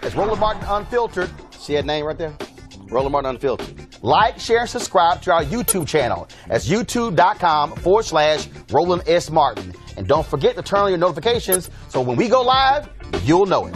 It's Roland Martin Unfiltered. See that name right there? Roland Martin Unfiltered. Like, share, and subscribe to our YouTube channel. That's youtube.com/Roland S. Martin. And don't forget to turn on your notifications so when we go live, you'll know it.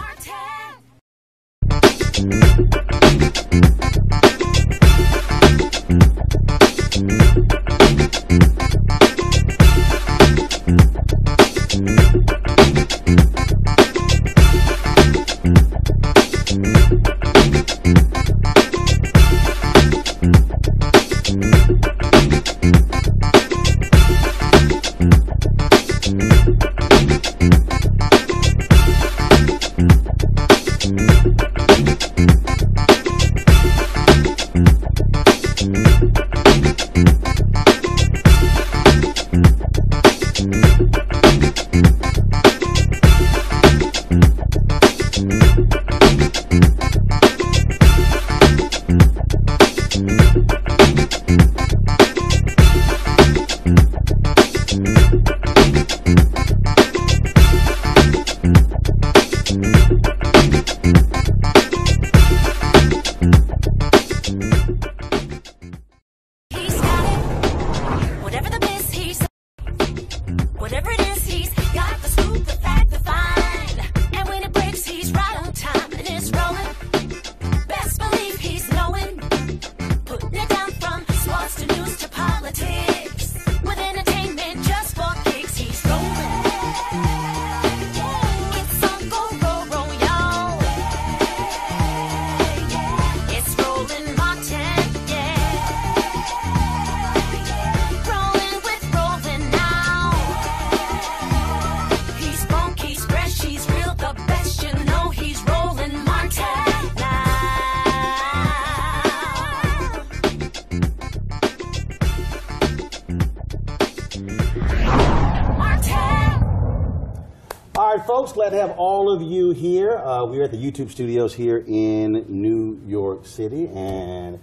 Folks, glad to have all of you here. We're at the YouTube studios here in New York City, and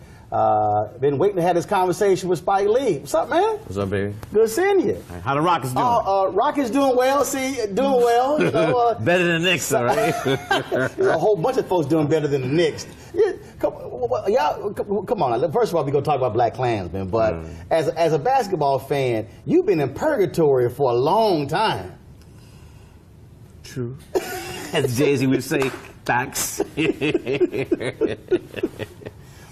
been waiting to have this conversation with Spike Lee. What's up, man? What's up, baby? Good seeing you. How the Rockets doing? Rockets doing well. Doing well. You know, better than the Knicks, all right? There's a whole bunch of folks doing better than the Knicks. Yeah, come on. First of all, we're going to talk about Blackkklansman, but as a basketball fan, you've been in purgatory for a long time. True. As Jay-Z would say, facts.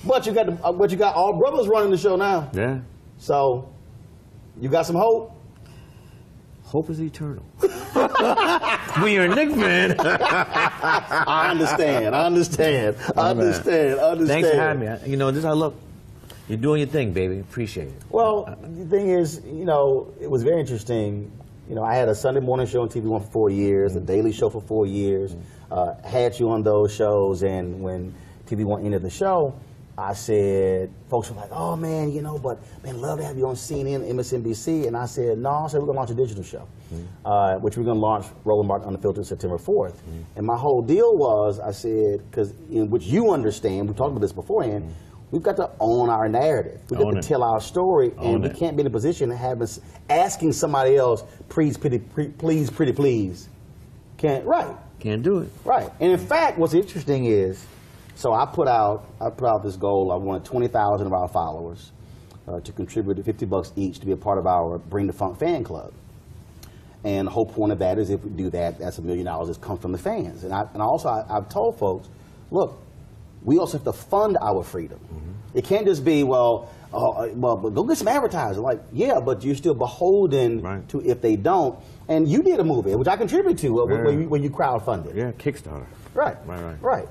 But you got all brothers running the show now. Yeah. So you got some hope? Hope is eternal. When you're a Knicks fan. I understand. Thanks for having me. You know, look, you're doing your thing, baby. Appreciate it. Well, the thing is, you know, it was very interesting. You know, I had a Sunday morning show on TV1 for 4 years, a daily show for 4 years, had you on those shows, and when TV1 ended the show, I said, folks were like, oh man, you know, but man, love to have you on CNN, MSNBC, and I said, no, we're going to launch a digital show, which we're going to launch Roland Martin Unfiltered September 4th. And my whole deal was, I said, because in which you understand, we talked about this beforehand, we've got to own our narrative. We've got to tell our story, and we can't be in a position of asking somebody else, please, please. Can't do it. Right. And in fact, what's interesting is, so I put out this goal. I wanted 20,000 of our followers to contribute $50 each to be a part of our Bring the Funk fan club. And the whole point of that is if we do that, that's $1 million that's come from the fans. And I've told folks, look, we also have to fund our freedom. It can't just be, well, go get some advertising. Like, yeah, but you're still beholden to if they don't. And you did a movie, which I contributed to when you crowdfunded. Yeah, Kickstarter. Right.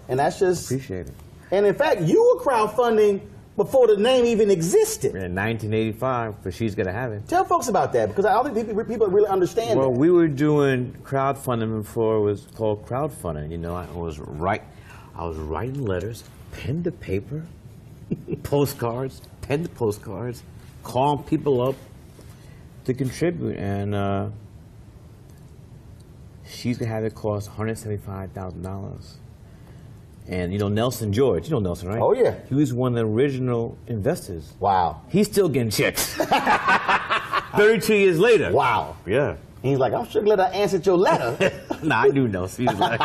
And that's just... Appreciate it. And in fact, you were crowdfunding before the name even existed. In 1985, but She's Gonna Have It. Tell folks about that, because I don't think people really understand that. Well, we were doing crowdfunding before it was called crowdfunding. You know, I was writing letters, pen to paper, postcards, pen to postcards, calling people up to contribute, and She's Gonna Have It cost $175,000. And you know Nelson George, you know Nelson, right? Oh yeah. He was one of the original investors. Wow. He's still getting checks. 32 years later. Wow. Yeah. And he's like, I'm sure glad I answered your letter. Nah, I knew Nelson. He was like,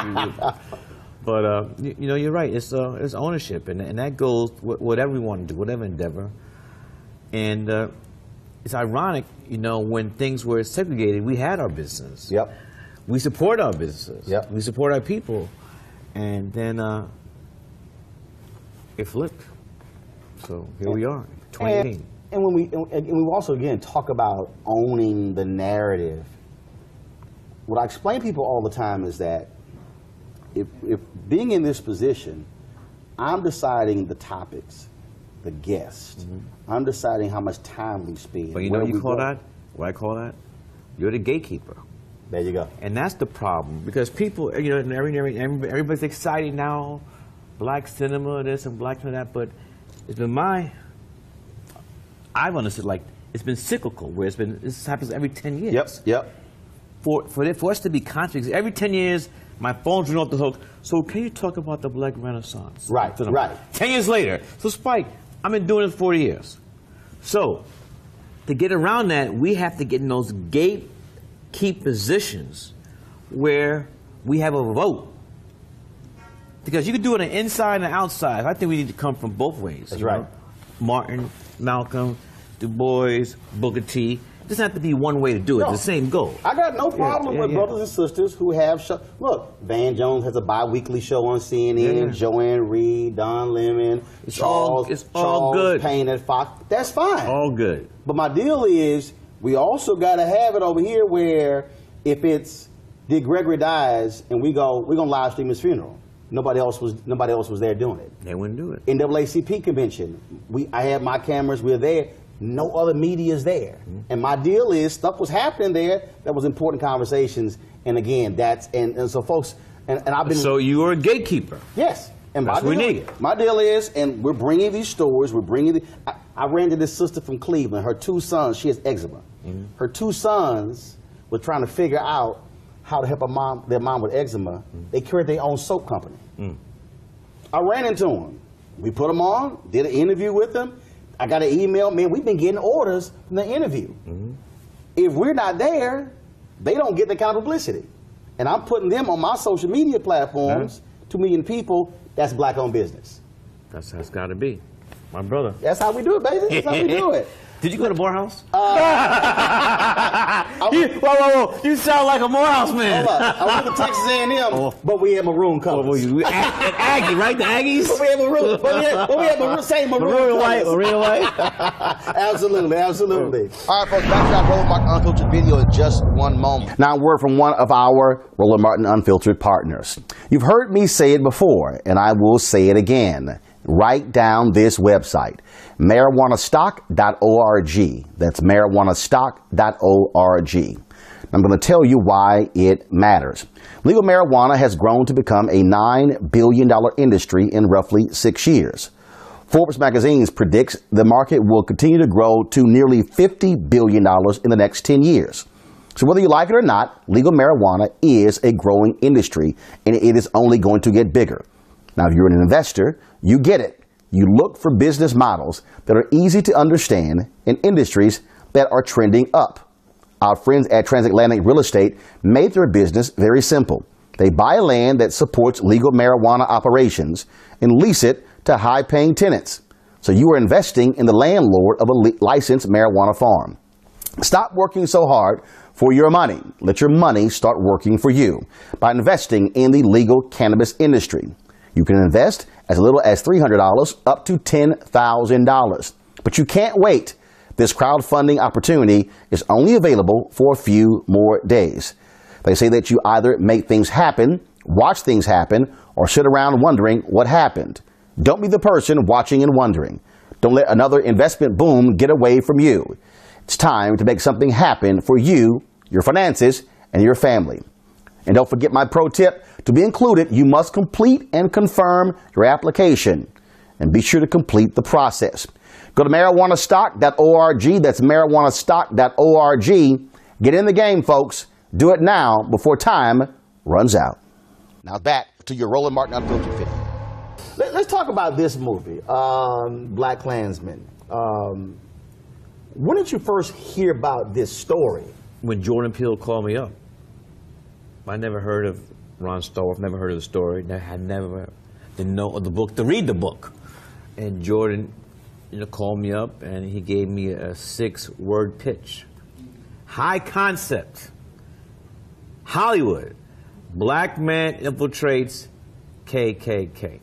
But you know, you're right. It's ownership, and that goes whatever we want to do, whatever endeavor. And it's ironic, you know, when things were segregated, we had our business. Yep. We support our businesses. Yep. We support our people, and then it flipped. So here we are, 2018. And when we also again talk about owning the narrative, what I explain to people all the time is that if being in this position, I'm deciding the topics, the guests. I'm deciding how much time we spend. But you know what you call that? What I call that? You're the gatekeeper. There you go. And that's the problem, because people, you know, everybody's excited now, black cinema, this and black cinema that, but it's been I've understood, like, it's been cyclical, where this happens every 10 years. Yep. For us to be conscious, every 10 years, my phone's ringing off the hook. So can you talk about the Black Renaissance? Right. 10 years later. So Spike, I've been doing it for 40 years. So to get around that, we have to get in those gatekeep positions where we have a vote. Because you can do it on the inside and the outside. I think we need to come from both ways. That's right. Know? Martin, Malcolm, Du Bois, Booker T. It doesn't have to be one way to do it. No. It's the same goal. I got no problem with brothers and sisters who have shows. Look, Van Jones has a bi-weekly show on CNN. Joanne Reed, Don Lemon, Charles good. Payne at Fox. That's fine. All good. But my deal is, we also got to have it over here where if it's Dick Gregory dies and we're gonna live stream his funeral. Nobody else was there doing it. They wouldn't do it. NAACP convention. I had my cameras. We're there. No other media is there. And my deal is, stuff was happening there that was important conversations. And again, and so folks, and I've been. So you are a gatekeeper. Yes. And that's what we need. My deal is, and we're bringing these stories. I ran to this sister from Cleveland. Her two sons. She has eczema. Her two sons were trying to figure out how to help their mom with eczema. They created their own soap company. I ran into them. We put them on, did an interview with them. I got an email, man, we've been getting orders from the interview. If we're not there, they don't get the kind of publicity. And I'm putting them on my social media platforms, 2 million people, that's black-owned business. That's how it's got to be. My brother. That's how we do it, baby. That's how we do it. Did you go to Morehouse? Whoa. You sound like a Morehouse man. Hold up. I went to Texas A&M, but we had maroon colors. Aggie, right? The Aggies? But we had maroon. But we had maroon, same maroon white. Maroon white. Absolutely. All right, folks, back to our Roland Martin Unfiltered video in just one moment. Now, a word from one of our Roland Martin Unfiltered partners. You've heard me say it before, and I will say it again. Write down this website, marijuanastock.org. That's marijuanastock.org. I'm going to tell you why it matters. Legal marijuana has grown to become a $9 billion industry in roughly 6 years. Forbes magazine predicts the market will continue to grow to nearly $50 billion in the next 10 years. So whether you like it or not, legal marijuana is a growing industry, and it is only going to get bigger. Now, if you're an investor, you get it. You look for business models that are easy to understand in industries that are trending up. Our friends at Transatlantic Real Estate made their business very simple. They buy land that supports legal marijuana operations and lease it to high-paying tenants. So you are investing in the landlord of a licensed marijuana farm. Stop working so hard for your money. Let your money start working for you by investing in the legal cannabis industry. You can invest as little as $300 up to $10,000. But you can't wait. This crowdfunding opportunity is only available for a few more days. They say that you either make things happen, watch things happen, or sit around wondering what happened. Don't be the person watching and wondering. Don't let another investment boom get away from you. It's time to make something happen for you, your finances, and your family. And don't forget my pro tip. To be included, you must complete and confirm your application. And be sure to complete the process. Go to marijuanastock.org. That's marijuanastock.org. Get in the game, folks. Do it now before time runs out. Now back to your Roland Martin Unfiltered video. Let's talk about this movie, Blackkklansman. When did you first hear about this story? When Jordan Peele called me up. I never heard of Ron Stallworth, never heard of the story, didn't know of the book, to read the book. And Jordan, called me up and he gave me a 6-word pitch. High concept. Hollywood. Black man infiltrates KKK.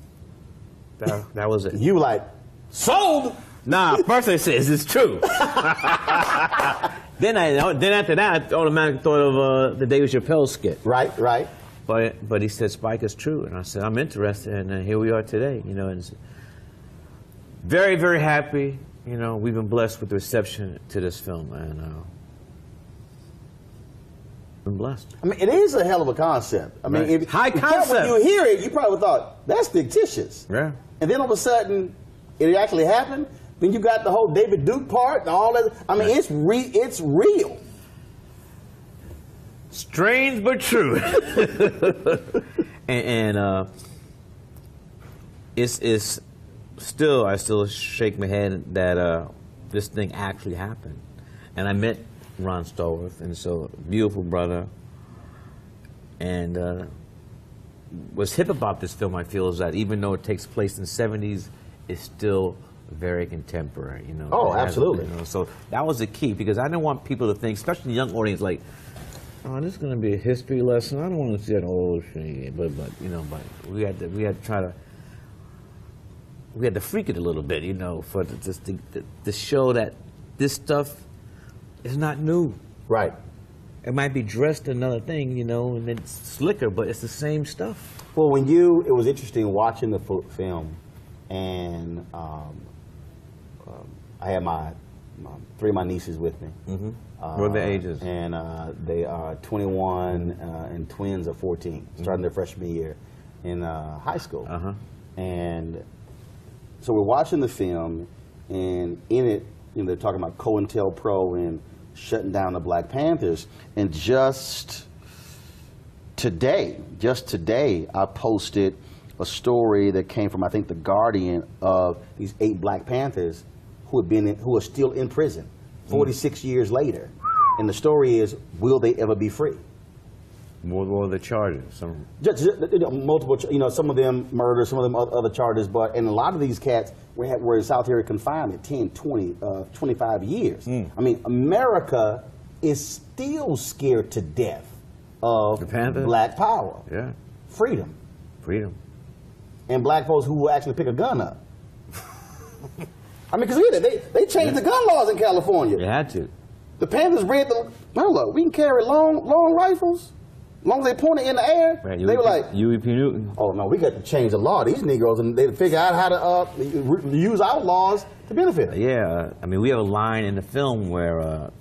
That was it. You were like, sold? Nah, first I said, is this true? Then after that, I automatically thought of the David Chappelle skit. Right. But he said, Spike, is true. And I said, I'm interested, and here we are today. And it's very, very happy. We've been blessed with the reception to this film, and been blessed. I mean, it is a hell of a concept. I mean, high concept. When you hear it, you probably thought, that's fictitious. Yeah. And then all of a sudden, it actually happened. Then you got the whole David Duke part and all that. I mean, it's real. Strange but true. and it's still, I still shake my head that this thing actually happened. And I met Ron Stallworth, and so beautiful brother. And what's hip about this film, I feel, is that even though it takes place in the 70s, it's still very contemporary, Oh, absolutely. So that was the key, because I didn't want people to think, especially the young audience, like, oh, this is going to be a history lesson. I don't want to see that old shit. But we had to freak it a little bit, for just to show that this stuff is not new. Right. It might be dressed another thing, and it's slicker, but it's the same stuff. Well, it was interesting watching the film, and I had my 3 of my nieces with me. Mm-hmm. What are their ages? And they are 21 and twins are 14, starting their freshman year in high school. Uh-huh. And so we're watching the film, and in it, they're talking about COINTELPRO and shutting down the Black Panthers. And just today, I posted a story that came from, I think, The Guardian, of these 8 Black Panthers who are still in prison 46 years later. And the story is, will they ever be free? What were the charges? Just multiple, some of them murder, some of them other charges, and a lot of these cats were in solitary confinement 10, 20, 25 years. I mean, America is still scared to death of Black power. Yeah. Freedom. And black folks who will actually pick a gun up. I mean, because they changed the gun laws in California. They had to. The Panthers read look, we can carry long rifles. As long as they point it in the air, right, they were like, UEP Newton. Oh no, we got to change the law. These Negroes, and they figure out how to use our laws to benefit them. Yeah, I mean, we have a line in the film where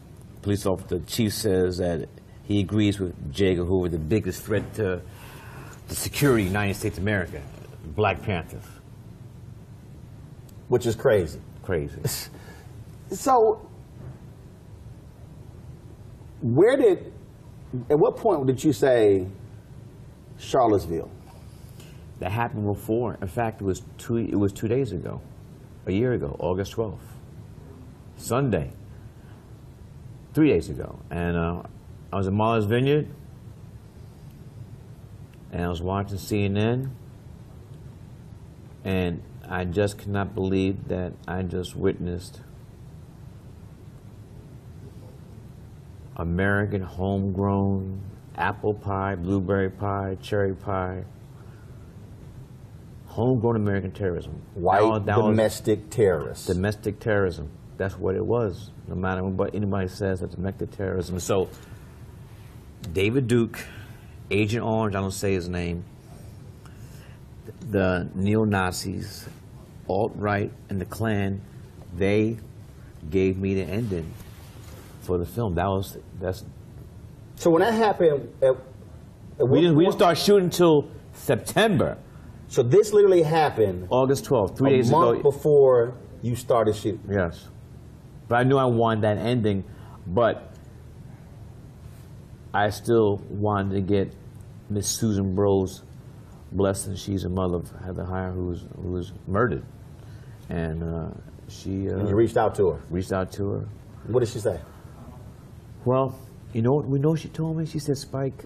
police officer, the chief, says that he agrees with J. Edgar Hoover, the biggest threat to the security of the United States of America, Black Panthers. Which is crazy. Crazy. So, at what point did you say Charlottesville? That happened before. In fact, it was 2 days ago, a year ago, August 12th, Sunday, 3 days ago. And I was at Martha's Vineyard, and I was watching CNN, and I just cannot believe that I just witnessed American homegrown apple pie, blueberry pie, cherry pie, homegrown American terrorism. White domestic terrorists. Domestic terrorism. That's what it was. No matter what anybody says, that's domestic terrorism. So, David Duke, Agent Orange, I don't say his name, the neo-Nazis, alt-right, and the Klan, they gave me the ending for the film. That's. So when that happened, we didn't start shooting until September. So this literally happened August 12th, 3 days ago. A month before you started shooting. Yes, but I knew I wanted that ending, but I still wanted to get Miss Susan Bro's blessing. She's a mother of Heather Heyer, who was murdered, and she. And you reached out to her. Reached out to her. What did she say? Well, you know what she told me? She said, Spike,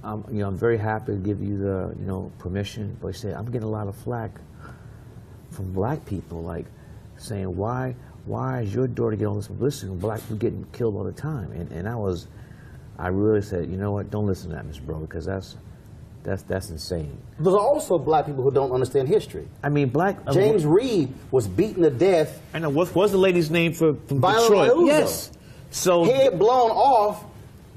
I'm very happy to give you the, permission. But he said, I'm getting a lot of flack from black people, like saying, why is your daughter getting all this publicity when black people getting killed all the time? And I really said, you know what, don't listen to that, Mr. Bro, because that's insane. There's also black people who don't understand history. I mean, James Reed was beaten to death. I know. What's the lady's name from Viola Detroit? Liuzzo. Yes. So head blown off.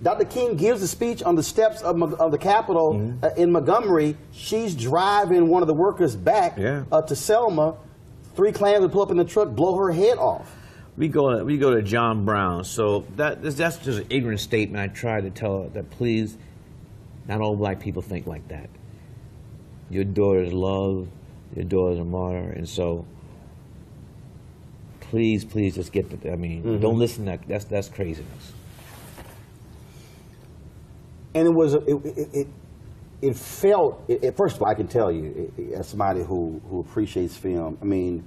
Dr. King gives a speech on the steps of the Capitol in Montgomery. She's driving one of the workers back to Selma. 3 Klansmen pull up in the truck, blow her head off. We go to John Brown. So that's just an ignorant statement. I try to tell her that, please, not all black people think like that. Your daughter is loved. Your daughter is a martyr, and so please just get the. I mean, don't listen to that. That's craziness. And it felt, first of all, I can tell you, as somebody who appreciates film, I mean,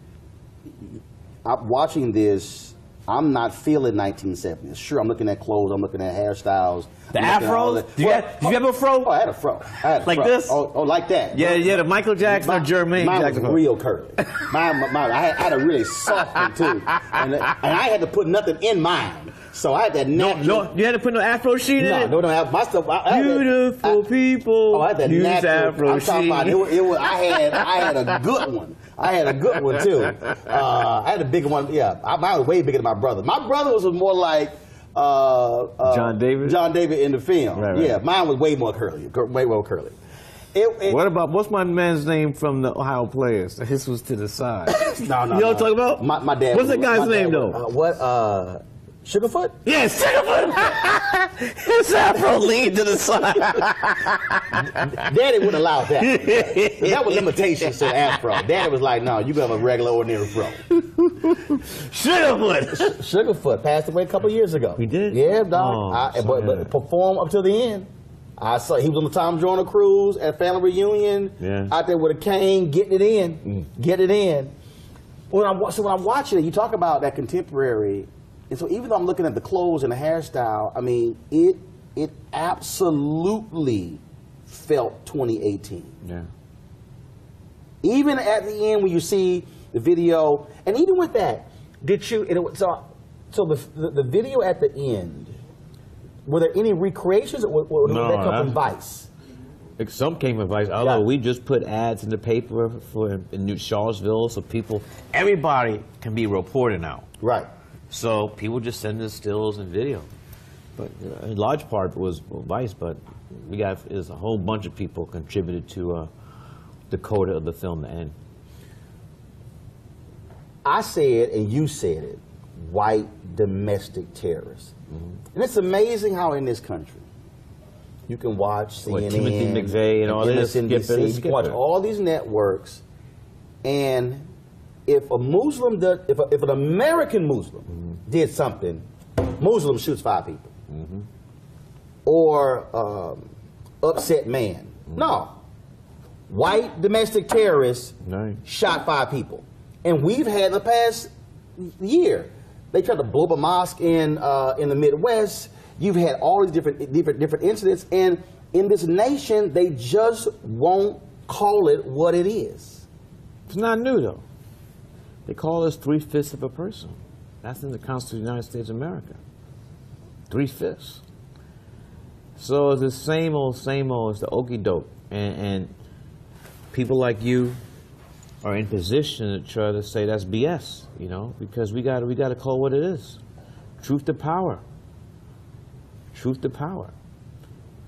watching this, I'm not feeling 1970s. Sure, I'm looking at clothes, I'm looking at hairstyles. The afros? Did you have a fro? Oh, I had a fro. Like this? Oh, like that. Yeah, the Michael Jackson or Jermaine Jackson. Mine was real curly. I had a really soft one, too. And I had to put nothing in mine. So I had that natural. You had to put no afro sheet in it? No, my stuff. Beautiful people. Oh, I had that use natural. Afro I'm talking about it was. I had a good one. I had a good one too. I had a bigger one. Yeah, mine was way bigger than my brother. My brother was more like John David. John David in the film. Right. Yeah, mine was way more curly. Way more curly. What's my man's name from the Ohio Players? His was to the side. No. You know what I'm talking about? My dad. What's that guy's name though? Sugarfoot? Yes, Sugarfoot! His afro leaned to the side. Daddy wouldn't allow that. That was limitations to the afro. Daddy was like, no, you got a regular, ordinary fro. Sugarfoot! Sugarfoot passed away a couple years ago. He did? Yeah, dog. But performed up to the end. I saw he was on the Tom Joyner cruise at family reunion, out there with a cane, getting it in. Getting it in. When I'm watching it, you talk about that contemporary. And so even though I'm looking at the clothes and the hairstyle, I mean, it absolutely felt 2018. Yeah. Even at the end when you see the video, and even with that, so the video at the end, were there any recreations or did that come from Vice? Some came from Vice, although we just put ads in the paper in New Charlottesville so everybody can be reported now. Right. So people just send us stills and video, but in large part was Vice. But there's a whole bunch of people contributed to the coda of the film, The End. I said, and you said it, white domestic terrorists, and it's amazing how in this country you can watch CNN, Timothy McVeigh, and all this, MSNBC, you can watch all these networks, and if a Muslim if an American Muslim did something, Muslim shoots 5 people. Or upset man. No. White domestic terrorists shot 5 people. And we've had the past year, they tried to blow up a mosque in the Midwest. You've had all these different incidents, and in this nation, they just won't call it what it is. It's not new though. They call us 3/5 of a person. That's in the Constitution of the United States of America. 3/5. So it's the same old, it's the okie doke. And people like you are in position to try to say that's BS, because we got to call what it is. Truth to power. Truth to power.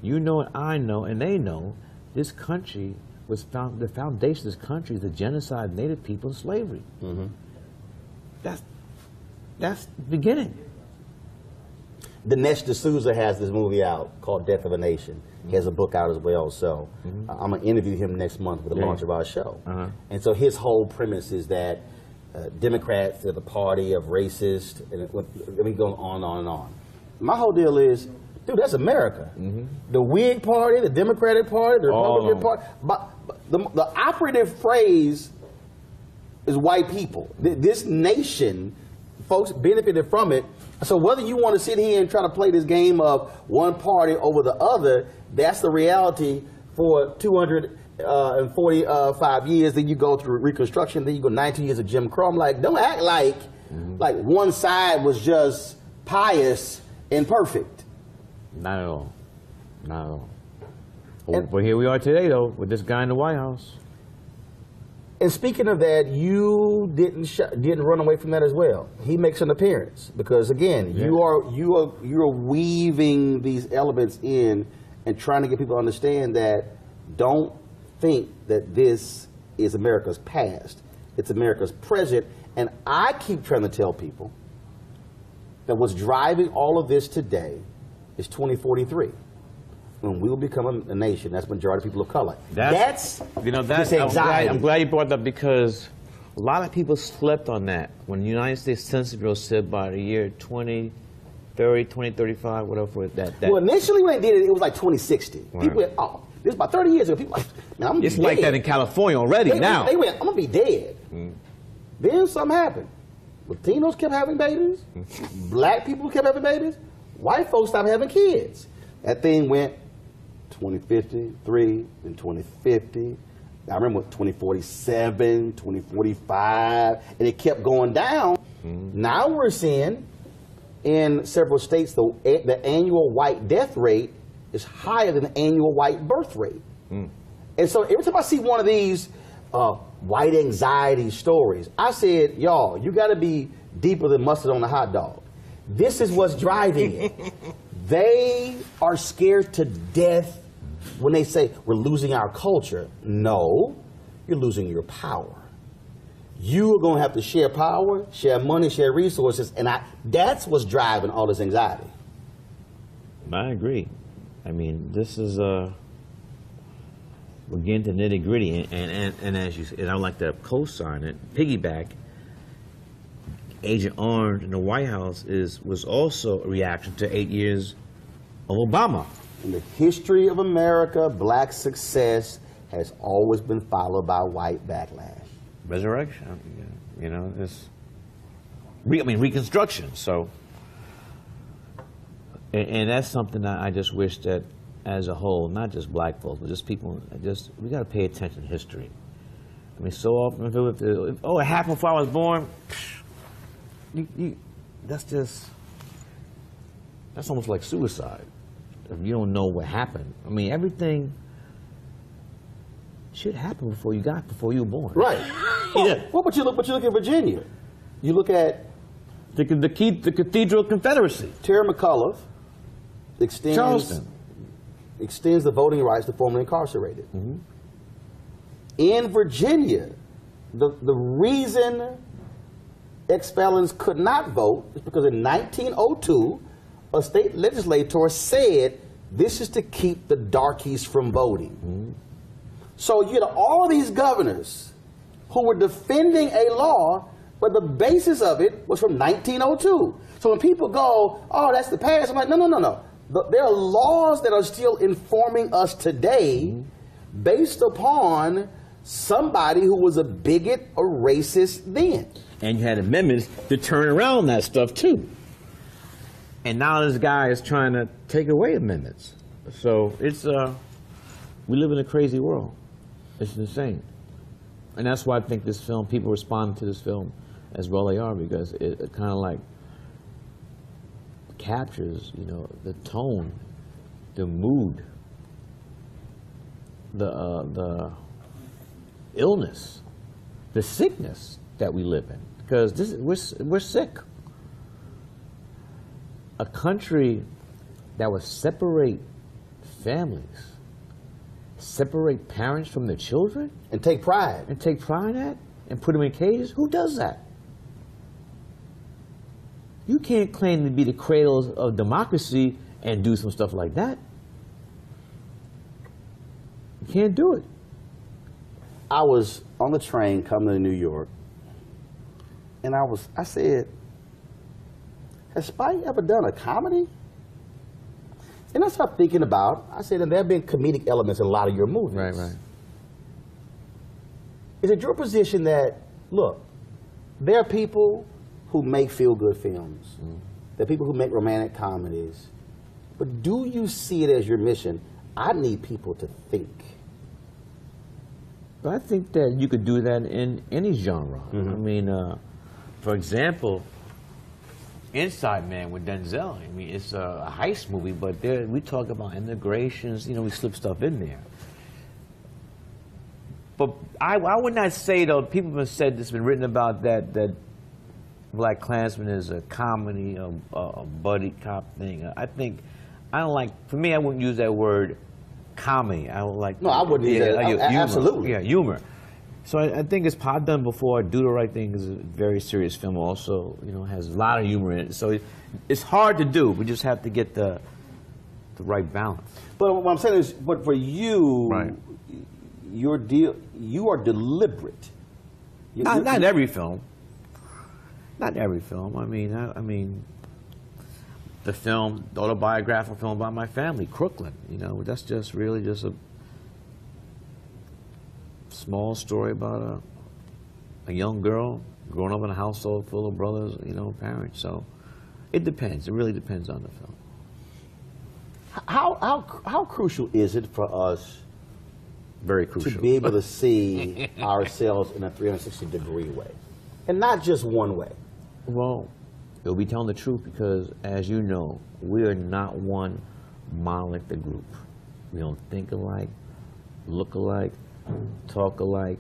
You know and I know and they know this country the foundation of this country is the genocide of Native people and slavery. That's the beginning. Dinesh D'Souza has this movie out called Death of a Nation. He has a book out as well, so I'm going to interview him next month with the launch of our show. And so his whole premise is that Democrats are the party of racists, and we go on and on and on. My whole deal is, dude, that's America. The Whig Party, the Democratic Party, the Republican Party. But the operative phrase is white people. This nation, folks benefited from it. So whether you want to sit here and try to play this game of one party over the other, that's the reality for 245 years. Then you go through Reconstruction. Then you go 19 years of Jim Crow. I'm like, don't act like one side was just pious and perfect. Not at all. Not at all. But here we are today, though, with this guy in the White House. And speaking of that, you didn't run away from that as well. He makes an appearance because, again, you are weaving these elements in and trying to get people to understand that don't think that this is America's past. It's America's present. And I keep trying to tell people that what's driving all of this today is 2043. When we will become a nation, that's the majority of people of color. That's anxiety. I'm glad you brought that up because a lot of people slept on that. When the United States Census Bureau said by the year 2030, 2035, whatever that. Well, initially when they did it, it was like 2060. Right. People went, oh, this is about 30 years ago. People were like, man, I'm gonna it's be like dead. that in California already now. They went, I'm gonna be dead. Then something happened. Latinos kept having babies. Black people kept having babies. White folks stopped having kids. That thing went 2053, then 2050. I remember 2047, 2045, and it kept going down. Now we're seeing in several states the annual white death rate is higher than the annual white birth rate. And so every time I see one of these white anxiety stories, I said, y'all, you got to be deeper than mustard on a hot dog. This is what's driving it. They are scared to death when they say we're losing our culture. No, you're losing your power. You are going to have to share power, share money, share resources, and that's what's driving all this anxiety. I agree. I mean, this is we're getting to nitty gritty, and as you said, and I would like to co-sign it, piggyback. Agent Orange in the White House was also a reaction to 8 years of Obama. In the history of America, black success has always been followed by white backlash. Resurrection, you know, Reconstruction. So, and that's something that I just wish that, as a whole, not just black folks, but just people, we got to pay attention to history. I mean, so often, it happened before I was born. That's almost like suicide. If you don't know what happened. I mean, everything should happen before you were born. Right. Well, but you look at Virginia. You look at the Cathedral Confederacy. Terry McAuliffe extends the voting rights to formerly incarcerated. In Virginia, the reason ex-felons could not vote is because in 1902, a state legislator said this is to keep the darkies from voting. So you had all these governors who were defending a law, but the basis of it was from 1902. So when people go, oh, that's the past, I'm like, no. There are laws that are still informing us today based upon somebody who was a bigot or racist then. And you had amendments to turn around that stuff too. And now this guy is trying to take away amendments. So it's we live in a crazy world. It's insane. And that's why I think this film, people respond to this film as well they are, because it kind of like captures, you know, the tone, the mood, the illness, the sickness that we live in. Because we're sick. A country that would separate families, separate parents from their children, and take pride in that, and put them in cages. Who does that? You can't claim to be the cradles of democracy and do some stuff like that. You can't do it. I was on the train coming to New York, and I said, has Spike ever done a comedy? And I started thinking about, I said, and there have been comedic elements in a lot of your movies. Right. Is it your position that, look, there are people who make feel-good films, there are people who make romantic comedies, but do you see it as your mission? I need people to think. But I think that you could do that in any genre. I mean, for example, Inside Man with Denzel. I mean, it's a heist movie, but there we talk about integrations. You know, we slip stuff in there. But I would not say, though, people have said, it's been written about that Blackkklansman is a comedy, a buddy cop thing. I don't like, for me, I wouldn't use that word comedy. I would like. No, I wouldn't use that. Humor. Absolutely. Yeah, humor. So I think it's I've done before. Do the Right Thing is a very serious film. Also, you know, has a lot of humor in it. So it's hard to do. We just have to get the right balance. But what I'm saying is, but for you, right. You are deliberate. Not every film. Not every film. I mean, the autobiographical film about my family, Crooklyn. You know, that's just really just a small story about a young girl growing up in a household full of brothers, you know, parents. So it depends. It really depends on the film. How crucial is it for us? Very crucial. To be able to see ourselves in a 360-degree way, and not just one way. Well, you'll be telling the truth because, as you know, we are not one monolithic group. We don't think alike, look alike, talk alike.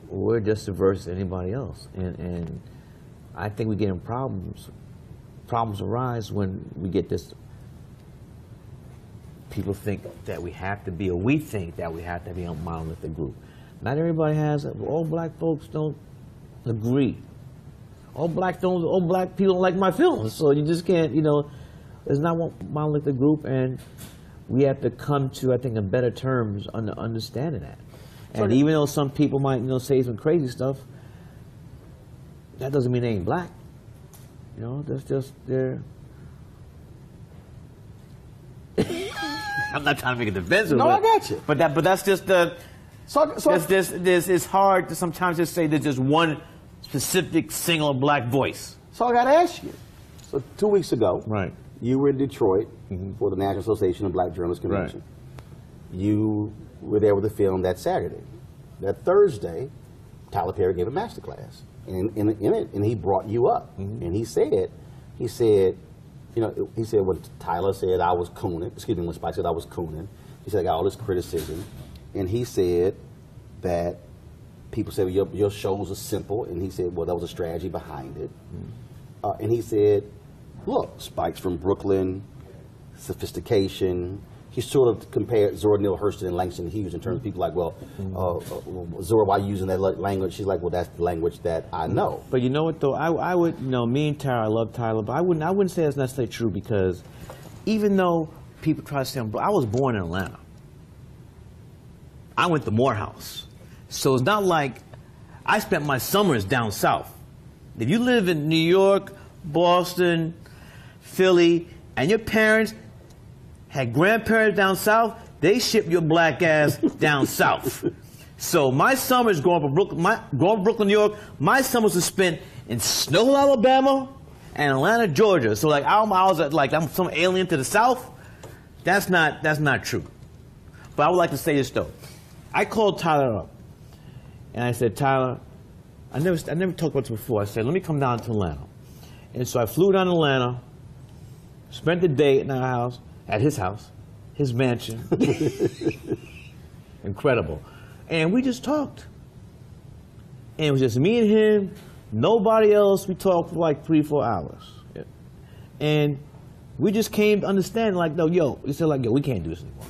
We're just as diverse as anybody else, and I think we get in problems. Problems arise when we get this. People think that we have to be, or we think that we have to be a monolithic group. Not everybody has it. All black folks don't agree. All black people don't like my films, so you just can't, you know, there's not one monolithic group, and we have to come to, I think, in better terms understanding that. And even though some people might, you know, say some crazy stuff, that doesn't mean they ain't black. You know, that's just their. I'm not trying to make a defense of it. No, I got you. But that's just the. It's hard to sometimes just say there's just one specific single black voice. So I got to ask you. So 2 weeks ago, right, you were in Detroit for the National Association of Black Journalists Convention. Right. You were there with the film that Saturday. That Thursday, Tyler Perry gave a master class, and he brought you up, and he said, you know, he said when Tyler said I was cooning, excuse me, when Spike said I was cooning, he said I got all this criticism, and he said that people said, well, your shows are simple, and he said, well, that was a strategy behind it. And he said, look, Spike's from Brooklyn, sophistication. He sort of compared Zora Neale Hurston and Langston Hughes in terms of people like, well, Zora, why are you using that language? She's like, well, that's the language that I know. But you know what, though? I would, you know, me and Tara, I love Tyler, but I wouldn't say that's necessarily true because even though people try to say I was born in Atlanta. I went to Morehouse. So it's not like I spent my summers down south. If you live in New York, Boston, Philly, and your parents had grandparents down south, they shipped your black ass down south. So my summers growing up in Brooklyn, New York, my summers were spent in Snowville, Alabama, and Atlanta, Georgia. So like I'm some alien to the south. That's not true. But I would like to say this though. I called Tyler up, and I said, Tyler, I never talked about this before. I said, let me come down to Atlanta. And so I flew down to Atlanta, spent the day at his house, his mansion. Incredible. And we just talked. And it was just me and him, nobody else. We talked for like 3-4 hours. Yeah. And we just came to understand, like, we said, like, we can't do this anymore.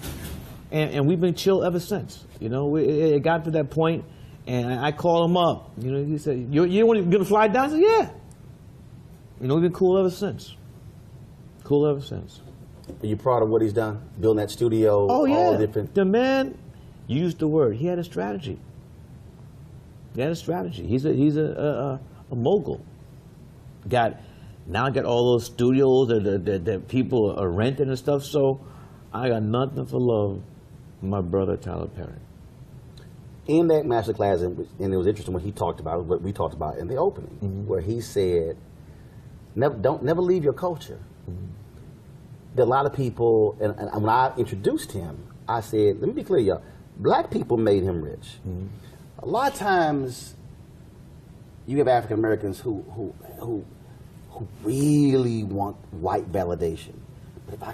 And we've been chill ever since. You know, it got to that point, and I called him up. You know, he said, "You want to fly down?" I said, "Yeah." You know, we've been cool ever since. Cool ever since. Are you proud of what he's done? Building that studio. Oh yeah. All different. The man used the word. He had a strategy. He had a strategy. He's a mogul. Now I got all those studios that people are renting and stuff. So I got nothing for love. My brother Tyler Perry. In that masterclass, and it was interesting when he talked about what we talked about in the opening, where he said Never leave your culture. There are a lot of people, and when I introduced him, I said, let me be clear, y'all. Black people made him rich. A lot of times, you have African Americans who really want white validation. But if I could